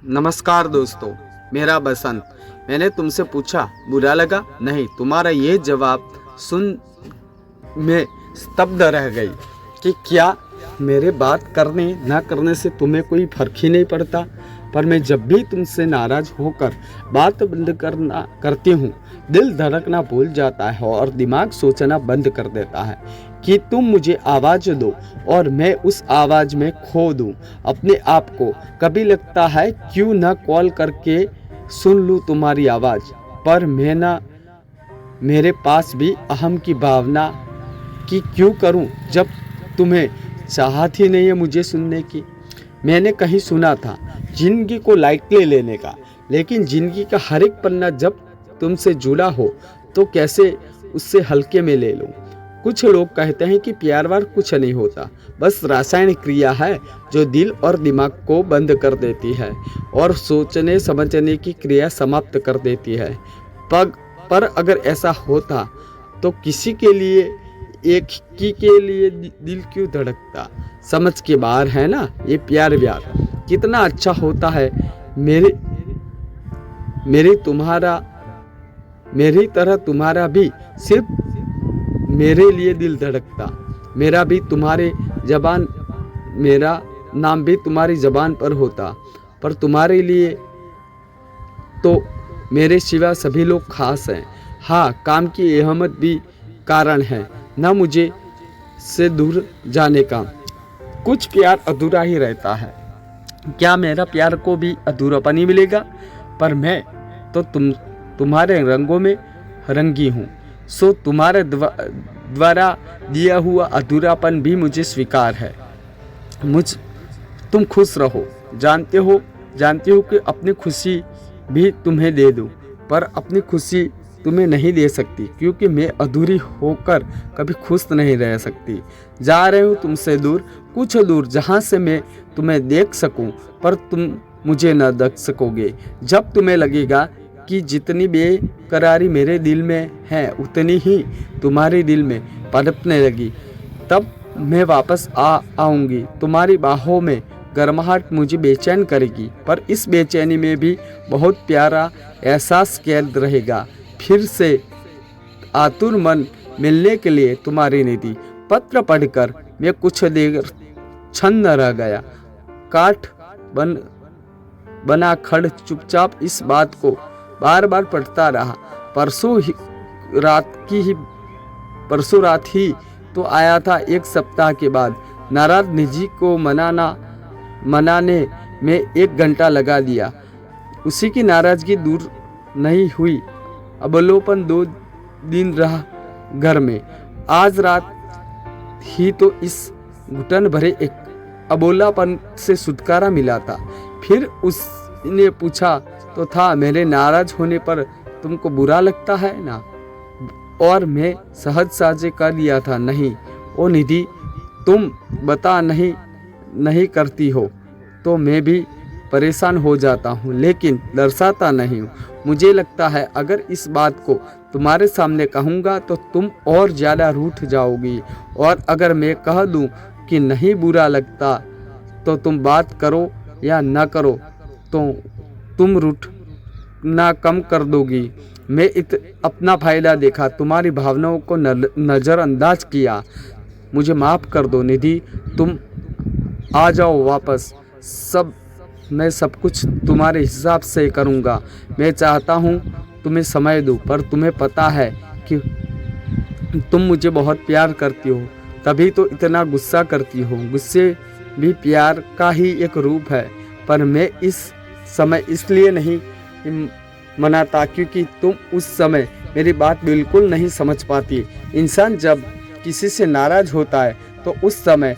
नमस्कार दोस्तों, मेरा बसंत। मैंने तुमसे पूछा, बुरा लगा? नहीं। तुम्हारा ये जवाब सुन मैं स्तब्ध रह गई कि क्या मेरे बात करने ना करने से तुम्हें कोई फर्क ही नहीं पड़ता। पर मैं जब भी तुमसे नाराज होकर बात बंद करती हूँ, दिल धड़कना भूल जाता है और दिमाग सोचना बंद कर देता है कि तुम मुझे आवाज़ दो और मैं उस आवाज़ में खो दूं अपने आप को। कभी लगता है क्यों ना कॉल करके सुन लूं तुम्हारी आवाज़, पर मेरे पास भी अहम की भावना कि क्यों करूं जब तुम्हें चाहत ही नहीं है मुझे सुनने की। मैंने कहीं सुना था जिंदगी को लाइटली लेने का, लेकिन जिंदगी का हर एक पन्ना जब तुमसे जुड़ा हो तो कैसे उससे हल्के में ले लो। कुछ लोग कहते हैं कि प्यार वार कुछ नहीं होता, बस रासायनिक क्रिया है जो दिल और दिमाग को बंद कर देती है और सोचने समझने की क्रिया समाप्त कर देती है। पर अगर ऐसा होता तो किसी के लिए एक ही के लिए दिल क्यों धड़कता। समझ के बाहर है ना ये प्यार व्यार कितना अच्छा होता है। मेरी तरह तुम्हारा भी सिर्फ मेरे लिए दिल धड़कता। मेरा नाम भी तुम्हारी जबान पर होता, पर तुम्हारे लिए तो मेरे सिवा सभी लोग खास हैं। हाँ, काम की अहमियत भी कारण है ना मुझे से दूर जाने का। कुछ प्यार अधूरा ही रहता है। क्या मेरा प्यार को भी अधूरापन ही मिलेगा? पर मैं तो तुम्हारे रंगों में रंगी हूँ, सो तुम्हारे द्वारा दिया हुआ अधूरापन भी मुझे स्वीकार है। तुम खुश रहो। जानती हो कि अपनी खुशी भी तुम्हें दे दूँ, पर अपनी खुशी तुम्हें नहीं दे सकती क्योंकि मैं अधूरी होकर कभी खुश नहीं रह सकती। जा रही हूँ तुमसे दूर, कुछ दूर जहाँ से मैं तुम्हें देख सकूँ, पर तुम मुझे न देख सकोगे। जब तुम्हें लगेगा कि जितनी बेकरारी मेरे दिल में है उतनी ही तुम्हारे दिल में पनपने लगी, तब मैं वापस आऊँगी। तुम्हारी बाहों में गर्माहट मुझे बेचैन करेगी, पर इस बेचैनी में भी बहुत प्यारा एहसास कैद रहेगा। फिर से आतुर मन मिलने के लिए तुम्हारी निधि। पत्र पढ़कर मैं कुछ देर छन्न रह गया। काठ बना खड़ चुपचाप इस बात को बार बार पढ़ता रहा। परसों रात ही तो आया था, एक सप्ताह के बाद। नाराज निजी को मनाने में 1 घंटा लगा दिया। उसी की नाराजगी दूर नहीं हुई। अबलोपन 2 दिन रहा घर में। आज रात ही तो इस घुटन भरे एक अबोलापन से छुटकारा मिला था। फिर उसने पूछा तो था, मेरे नाराज होने पर तुमको बुरा लगता है ना? और मैं सहज साझे कर दिया था, नहीं ओ निधि, तुम बता नहीं करती हो तो मैं भी परेशान हो जाता हूँ, लेकिन दर्शाता नहीं हूँ। मुझे लगता है अगर इस बात को तुम्हारे सामने कहूँगा तो तुम और ज़्यादा रूठ जाओगी, और अगर मैं कह दूँ कि नहीं बुरा लगता तो तुम बात करो या ना करो तो तुम रूठना कम कर दोगी। मैं अपना फ़ायदा देखा, तुम्हारी भावनाओं को नज़रअंदाज किया। मुझे माफ़ कर दो निधि, तुम आ जाओ वापस। मैं सब कुछ तुम्हारे हिसाब से करूँगा। मैं चाहता हूँ तुम्हें समय दूँ, पर तुम्हें पता है कि तुम मुझे बहुत प्यार करती हो, तभी तो इतना गुस्सा करती हो। गुस्से भी प्यार का ही एक रूप है, पर मैं इस समय इसलिए नहीं मनाता क्योंकि तुम उस समय मेरी बात बिल्कुल नहीं समझ पाती। इंसान जब किसी से नाराज होता है तो उस समय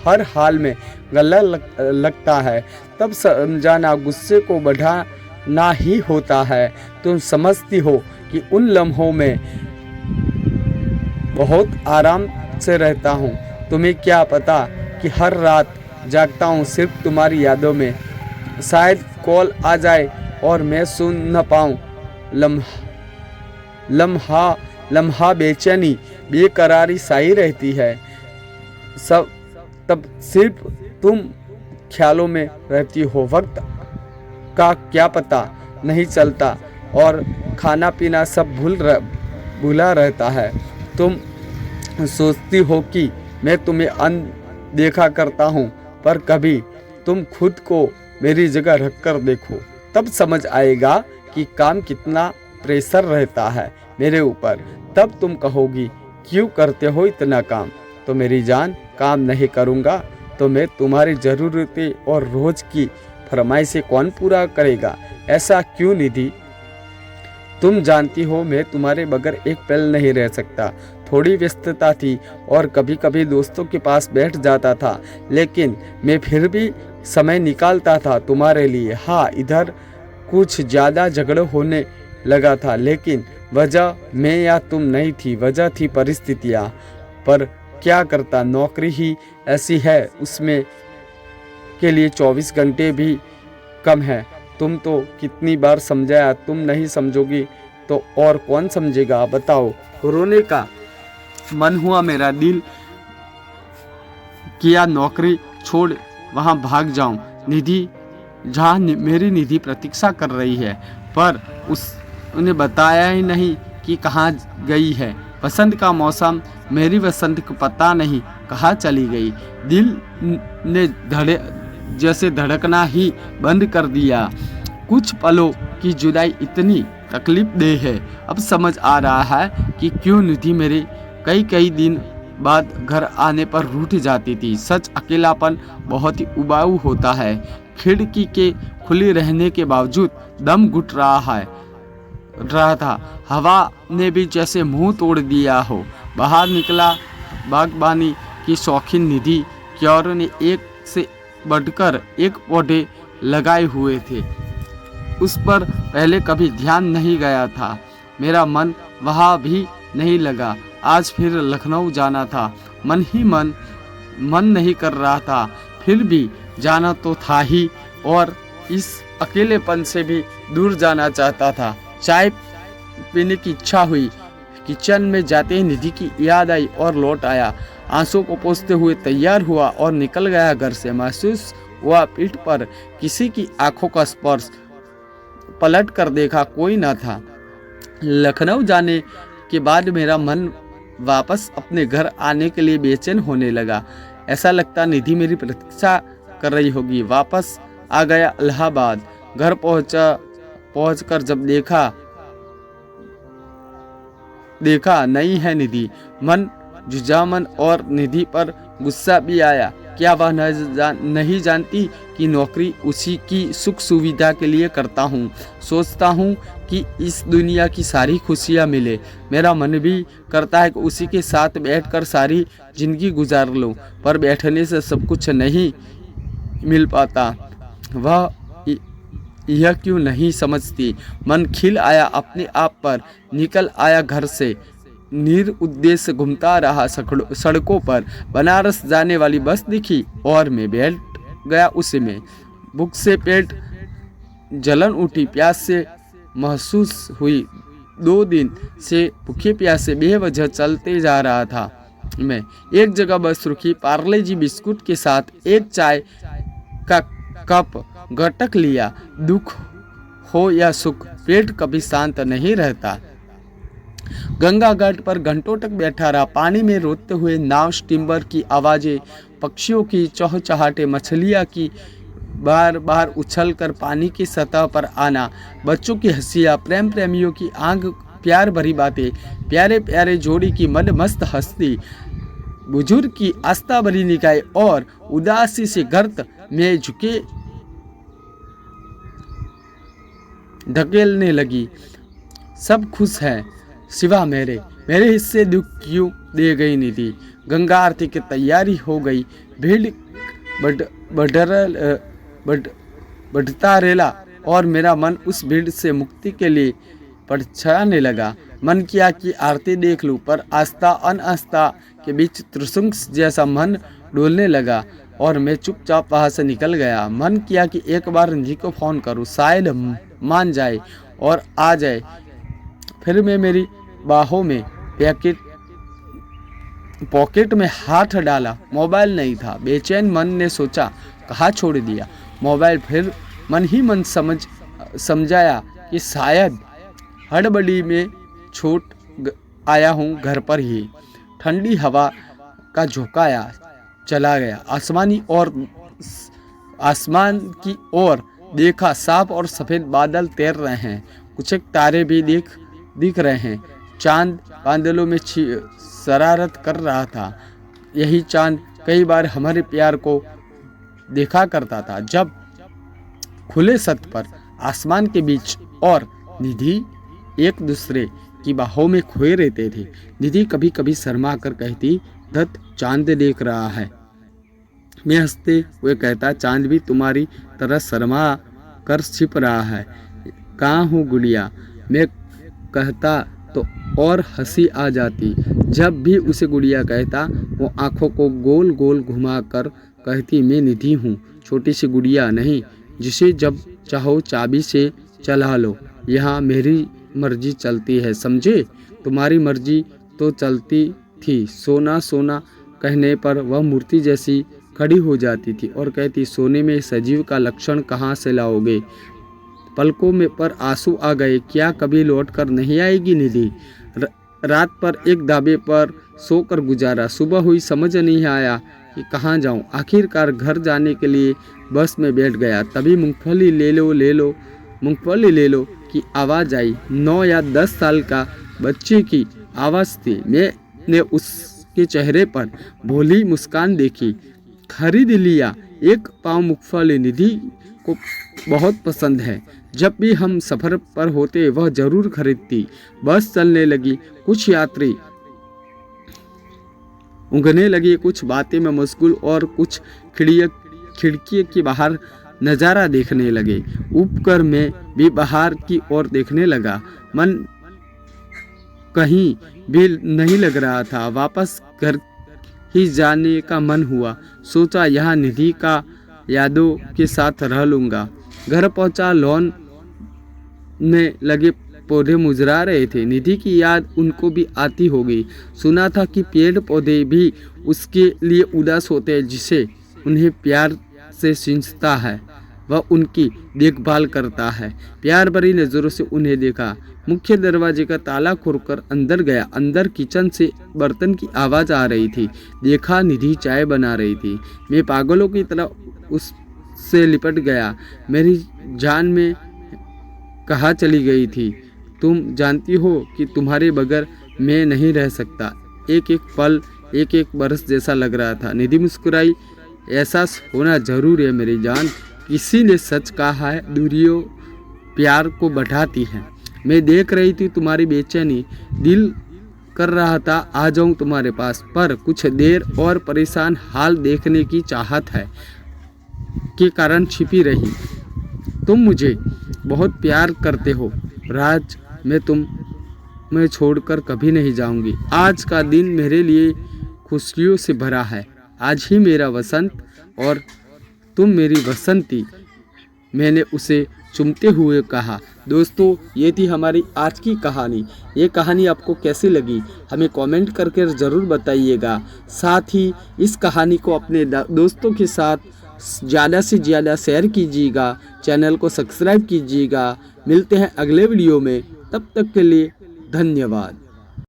हर हाल में गला लगता है, तब समझाना गुस्से को बढ़ाना ही होता है। तुम समझती हो कि उन लम्हों में बहुत आराम से रहता हूँ। तुम्हें क्या पता कि हर रात जागता हूँ सिर्फ तुम्हारी यादों में। शायद कॉल आ जाए और मैं सुन न पाऊँ। लम्हा बेचैनी बेकरारी साई रहती है। तब सिर्फ तुम ख्यालों में रहती हो। वक्त का क्या पता नहीं चलता और खाना पीना सब भूला रहता है। तुम सोचती हो कि मैं तुम्हें अनदेखा करता हूँ, पर कभी तुम खुद को मेरी जगह रखकर देखो, तब समझ आएगा कि काम कितना प्रेशर रहता है मेरे ऊपर। तब तुम कहोगी क्यों करते हो इतना काम। तो मेरी जान, काम नहीं करूँगा तो मैं तुम्हारी ज़रूरतें और रोज़ की फरमाइशें कौन पूरा करेगा। ऐसा क्यों निधि? तुम जानती हो मैं तुम्हारे बगैर एक पल नहीं रह सकता। थोड़ी व्यस्तता थी और कभी कभी दोस्तों के पास बैठ जाता था, लेकिन मैं फिर भी समय निकालता था तुम्हारे लिए। हाँ, इधर कुछ ज़्यादा झगड़े होने लगा था, लेकिन वजह मैं या तुम नहीं थी, वजह थी परिस्थितियाँ। पर क्या करता, नौकरी ही ऐसी है, उसमें के लिए 24 घंटे भी कम है। तुम तो कितनी बार समझाया, तुम नहीं समझोगी तो और कौन समझेगा बताओ। रोने का मन हुआ मेरा, दिल किया नौकरी छोड़ वहाँ भाग जाऊं। निधि, जहाँ मेरी निधि प्रतीक्षा कर रही है, पर उन्हें बताया ही नहीं कि कहाँ गई है। बसंत का मौसम, मेरी बसंत को पता नहीं कहाँ चली गई। दिल ने जैसे धड़कना ही बंद कर दिया। कुछ पलों की जुदाई इतनी तकलीफ दे है। अब समझ आ रहा है कि क्यों निधि मेरे कई दिन बाद घर आने पर रूठ जाती थी। सच, अकेलापन बहुत ही उबाऊ होता है। खिड़की के खुली रहने के बावजूद दम घुट रहा था। हवा ने भी जैसे मुंह तोड़ दिया हो। बाहर निकला, बागबानी की शौकीन निधि क्योर ने एक से बढ़कर एक पौधे लगाए हुए थे। उस पर पहले कभी ध्यान नहीं गया था। मेरा मन वहाँ भी नहीं लगा। आज फिर लखनऊ जाना था। मन नहीं कर रहा था, फिर भी जाना तो था ही, और इस अकेलेपन से भी दूर जाना चाहता था। चाय पीने की इच्छा हुई। किचन में जाते ही निधि की याद आई और लौट आया। आंसू को पोंछते हुए तैयार हुआ और निकल गया घर से। महसूस हुआ पीठ पर किसी की आंखों का स्पर्श। पलट कर देखा, कोई न था। लखनऊ जाने के बाद मेरा मन वापस अपने घर आने के लिए बेचैन होने लगा। ऐसा लगता निधि मेरी प्रतीक्षा कर रही होगी। वापस आ गया इलाहाबाद। घर पहुंचकर जब देखा नहीं है निधि, मन जुझामन और निधि पर गुस्सा भी आया। क्या वह नहीं जानती कि नौकरी उसी की सुख सुविधा के लिए करता हूँ। सोचता हूँ कि इस दुनिया की सारी खुशियाँ मिले। मेरा मन भी करता है कि उसी के साथ बैठकर सारी जिंदगी गुजार लूँ, पर बैठने से सब कुछ नहीं मिल पाता। वह यह क्यों नहीं समझती। मन खिल आया अपने आप पर। निकल आया घर से, निरुद्देश्य घूमता रहा सड़कों पर। बनारस जाने वाली बस दिखी और मैं बैठ गया उसी में। भूख से पेट जलन उठी, प्यास से महसूस हुई। 2 दिन से भूखे प्यासे बेवजह चलते जा रहा था मैं। एक जगह बस रुकी। पार्ले जी बिस्कुट के साथ एक चाय का कप घटक लिया। दुख हो या सुख, पेट कभी शांत नहीं रहता। गंगा घाट पर घंटों तक बैठा रहा। पानी में रोते हुए नाव, स्टीमर की आवाज़ें, पक्षियों की चहचहाटे, मछलियाँ की बार बार उछलकर पानी की सतह पर आना, बच्चों की हंसियाँ, प्रेम प्रेमियों की आंख प्यार भरी बातें, प्यारे प्यारे जोड़ी की मन मस्त हस्ती, बुजुर्ग की आस्था भरी निगाहें और उदासी से गर्त में झुके धकेलने लगी। सब खुश हैं सिवा मेरे हिस्से दुख क्यों दे गई निधि। गंगा आरती की तैयारी हो गई। भीड़ बढ़ता रेला और मेरा मन उस भीड़ से मुक्ति के लिए पड़छाने लगा। मन किया कि आरती देख लूं, पर आस्था अनास्था के बीच त्रिशंक जैसा मन डोलने लगा और मैं चुपचाप वहाँ से निकल गया। मन किया कि एक बार निधि को फ़ोन करूं, शायद मान जाए और आ जाए। फिर मैं मेरी बाहों में पॉकेट में हाथ डाला। मोबाइल नहीं था। बेचैन मन ने सोचा कहाँ छोड़ दिया मोबाइल। फिर मन ही मन समझाया कि शायद हड़बड़ी में आया हूँ घर पर ही। ठंडी हवा का झोंका चला गया। आसमान की ओर देखा, साफ और सफ़ेद बादल तैर रहे हैं, कुछ एक तारे भी दिख रहे हैं। चांद बादलों में शरारत कर रहा था। यही चांद कई बार हमारे प्यार को देखा करता था, जब खुले सत्य पर आसमान के बीच और निधि एक दूसरे की बाहों में खोए रहते थे। निधि कभी कभी शर्मा कर कहती, दत्त चांद देख रहा है। मैं हंसते हुए कहता, चांद भी तुम्हारी तरह शर्मा कर छिप रहा है। कहाँ हूँ गुड़िया, मैं कहता तो और हंसी आ जाती। जब भी उसे गुड़िया कहता, वो आंखों को गोल गोल घुमा कर कहती, मैं निधि हूँ, छोटी सी गुड़िया नहीं, जिसे जब चाहो चाबी से चला लो। यहाँ मेरी मर्जी चलती है, समझे? तुम्हारी मर्जी तो चलती थी। सोना सोना कहने पर वह मूर्ति जैसी खड़ी हो जाती थी और कहती, सोने में सजीव का लक्षण कहाँ से लाओगे? पलकों में पर आंसू आ गए। क्या कभी लौट कर नहीं आएगी निधि? रात पर एक दाबे पर सोकर गुजारा। सुबह हुई, समझ नहीं आया कि कहाँ जाऊँ। आखिरकार घर जाने के लिए बस में बैठ गया। तभी मूंगफली ले लो की आवाज़ आई। 9 या 10 साल का बच्चे की आवाज़ थी। मैंने उसके चेहरे पर भोली मुस्कान देखी। खरीद लिया। एक पाव मूंगफली निधि को बहुत पसंद है। जब भी हम सफ़र पर होते वह जरूर खरीदती। बस चलने लगी। कुछ यात्री ऊँघने लगे, कुछ बातें में मशगूल और कुछ खिड़की के बाहर नज़ारा देखने लगे। ऊपर मैं भी बाहर की ओर देखने लगा। मन कहीं भी नहीं लग रहा था। वापस घर ही जाने का मन हुआ। सोचा यहाँ निधि का यादों के साथ रह लूँगा। घर पहुँचा। लॉन में लगे पौधे मुरझा रहे थे। निधि की याद उनको भी आती होगी। सुना था कि पेड़ पौधे भी उसके लिए उदास होते हैं, जिसे उन्हें प्यार से सींचता है वह उनकी देखभाल करता है। प्यार भरी नज़रों से उन्हें देखा। मुख्य दरवाजे का ताला खोलकर अंदर गया। अंदर किचन से बर्तन की आवाज़ आ रही थी। देखा, निधि चाय बना रही थी। मैं पागलों की तरह उससे लिपट गया। मेरी जान में कहाँ चली गई थी? तुम जानती हो कि तुम्हारे बगैर मैं नहीं रह सकता। एक एक पल एक एक बरस जैसा लग रहा था। निधि मुस्कुराई। एहसास होना जरूर है मेरी जान, किसी ने सच कहा है, दूरियों प्यार को बढ़ाती है। मैं देख रही थी तुम्हारी बेचैनी। दिल कर रहा था आ जाऊं तुम्हारे पास, पर कुछ देर और परेशान हाल देखने की चाहत है के कारण छिपी रही। तुम मुझे बहुत प्यार करते हो राज, मैं तुम्हें छोड़कर कभी नहीं जाऊंगी। आज का दिन मेरे लिए खुशियों से भरा है। आज ही मेरा वसंत और तुम मेरी बसंती, मैंने उसे चूमते हुए कहा। दोस्तों, ये थी हमारी आज की कहानी। ये कहानी आपको कैसी लगी हमें कमेंट करके ज़रूर बताइएगा। साथ ही इस कहानी को अपने दोस्तों के साथ ज़्यादा से ज़्यादा शेयर कीजिएगा। चैनल को सब्सक्राइब कीजिएगा। मिलते हैं अगले वीडियो में, तब तक के लिए धन्यवाद।